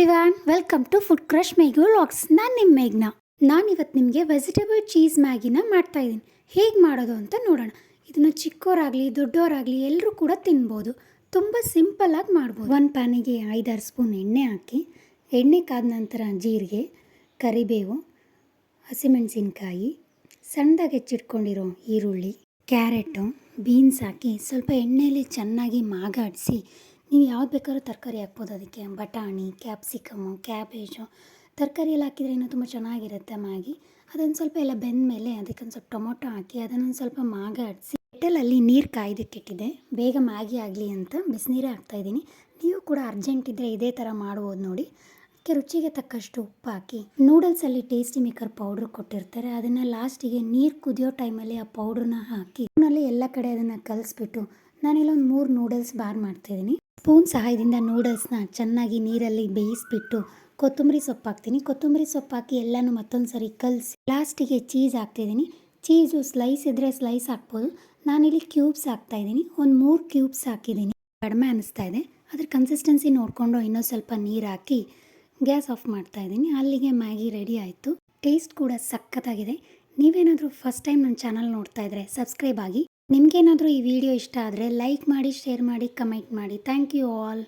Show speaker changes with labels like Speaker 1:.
Speaker 1: Everyone, welcome to food crush ಮೇಘು vlogs. ನಾನು ನಿಮ್ಮ ಮೇಘ್ನ. ನಾನಿವತ್ತು ನಿಮಗೆ ವೆಜಿಟೇಬಲ್ ಚೀಸ್ ಮ್ಯಾಗಿನ ಮಾಡ್ತಾಯಿದ್ದೀನಿ. ಹೇಗೆ ಮಾಡೋದು ಅಂತ ನೋಡೋಣ. ಇದನ್ನು ಚಿಕ್ಕವರಾಗಲಿ ದೊಡ್ಡವರಾಗಲಿ ಎಲ್ಲರೂ ಕೂಡ ತಿನ್ಬೋದು. ತುಂಬ ಸಿಂಪಲ್ಲಾಗಿ ಮಾಡ್ಬೋದು. ಒಂದು ಪ್ಯಾನಿಗೆ 5-6 ಸ್ಪೂನ್ ಎಣ್ಣೆ ಹಾಕಿ, ಎಣ್ಣೆ ಕಾದ ನಂತರ ಜೀರಿಗೆ, ಕರಿಬೇವು, ಹಸಿಮೆಣಸಿನ್ಕಾಯಿ, ಸಣ್ಣದಾಗಿ ಹೆಚ್ಚಿಟ್ಕೊಂಡಿರೋ ಈರುಳ್ಳಿ, ಕ್ಯಾರೆಟು, ಬೀನ್ಸ್ ಹಾಕಿ ಸ್ವಲ್ಪ ಎಣ್ಣೆಯಲ್ಲಿ ಚೆನ್ನಾಗಿ ಮಾಗಾಡಿಸಿ, ನೀವು ಯಾವ್ದು ಬೇಕಾದ್ರೂ ತರಕಾರಿ ಹಾಕ್ಬೋದು. ಅದಕ್ಕೆ ಬಟಾಣಿ, ಕ್ಯಾಪ್ಸಿಕಮ್ಮು, ಕ್ಯಾಬೇಜು ತರಕಾರಿ ಎಲ್ಲ ಹಾಕಿದ್ರೆ ಇನ್ನೂ ತುಂಬ ಚೆನ್ನಾಗಿರುತ್ತೆ ಮ್ಯಾಗಿ. ಅದೊಂದು ಸ್ವಲ್ಪ ಎಲ್ಲ ಬೆಂದಮೇಲೆ ಅದಕ್ಕೊಂದು ಸ್ವಲ್ಪ ಟೊಮೊಟೊ ಹಾಕಿ ಅದನ್ನೊಂದು ಸ್ವಲ್ಪ ಮಾಗಾಡಿಸಿ, ಕೆಟಲಲ್ಲಿ ನೀರು ಕಾಯ್ದಕ್ಕಿಟ್ಟಿದೆ. ಬೇಗ ಮ್ಯಾಗಿ ಆಗಲಿ ಅಂತ ಬಿಸಿನೀರೇ ಹಾಕ್ತಾಯಿದ್ದೀನಿ. ನೀವು ಕೂಡ ಅರ್ಜೆಂಟ್ ಇದ್ದರೆ ಇದೇ ಥರ ಮಾಡ್ಬೋದು ನೋಡಿ. ಅದಕ್ಕೆ ರುಚಿಗೆ ತಕ್ಕಷ್ಟು ಉಪ್ಪು ಹಾಕಿ, ನೂಡಲ್ಸಲ್ಲಿ ಟೇಸ್ಟಿ ಮೇಕರ್ ಪೌಡ್ರ್ ಕೊಟ್ಟಿರ್ತಾರೆ, ಅದನ್ನು ಲಾಸ್ಟಿಗೆ ನೀರು ಕುದಿಯೋ ಟೈಮಲ್ಲಿ ಆ ಪೌಡ್ರನ್ನ ಹಾಕಿ ಸ್ಪೂನಲ್ಲಿ ಎಲ್ಲ ಕಡೆ ಅದನ್ನು ಕಲಿಸ್ಬಿಟ್ಟು ನಾನಿಲ್ಲೊಂದು 3 ನೂಡಲ್ಸ್ ಬಾರ್ ಮಾಡ್ತಾಯಿದ್ದೀನಿ. ಸ್ಪೂನ್ ಸಹಾಯದಿಂದ ನೂಡಲ್ಸ್ನ ಚೆನ್ನಾಗಿ ನೀರಲ್ಲಿ ಬೇಯಿಸ್ಬಿಟ್ಟು ಕೊತ್ತಂಬರಿ ಸೊಪ್ಪು ಹಾಕ್ತೀನಿ. ಕೊತ್ತಂಬರಿ ಸೊಪ್ಪು ಹಾಕಿ ಎಲ್ಲನೂ ಮತ್ತೊಂದು ಸರಿ ಕಲಸಿ ಲಾಸ್ಟಿಗೆ ಚೀಸ್ ಹಾಕ್ತಿದ್ದೀನಿ. ಚೀಸು ಸ್ಲೈಸ್ ಇದ್ದರೆ ಸ್ಲೈಸ್ ಹಾಕ್ಬೋದು. ನಾನಿಲ್ಲಿ ಕ್ಯೂಬ್ಸ್ ಹಾಕ್ತಾಯಿದ್ದೀನಿ. ಒಂದು 3 ಕ್ಯೂಬ್ಸ್ ಹಾಕಿದ್ದೀನಿ. ಕಡಿಮೆ ಅನ್ನಿಸ್ತಾ ಇದೆ. ಅದ್ರ ಕನ್ಸಿಸ್ಟೆನ್ಸಿ ನೋಡಿಕೊಂಡು ಇನ್ನೂ ಸ್ವಲ್ಪ ನೀರು ಹಾಕಿ ಗ್ಯಾಸ್ ಆಫ್ ಮಾಡ್ತಾಯಿದ್ದೀನಿ. ಅಲ್ಲಿಗೆ ಮ್ಯಾಗಿ ರೆಡಿ ಆಯಿತು. ಟೇಸ್ಟ್ ಕೂಡ ಸಖತ್ತಾಗಿದೆ. ನೀವೇನಾದರೂ ಫಸ್ಟ್ ಟೈಮ್ ನನ್ನ ಚಾನಲ್ ನೋಡ್ತಾ ಇದ್ದರೆ ಸಬ್ಸ್ಕ್ರೈಬ್ ಆಗಿ. ನಿಮಗೇನಾದರೂ ಈ ವಿಡಿಯೋ ಇಷ್ಟ ಆದರೆ ಲೈಕ್ ಮಾಡಿ, ಶೇರ್ ಮಾಡಿ, ಕಮೆಂಟ್ ಮಾಡಿ. Thank you all.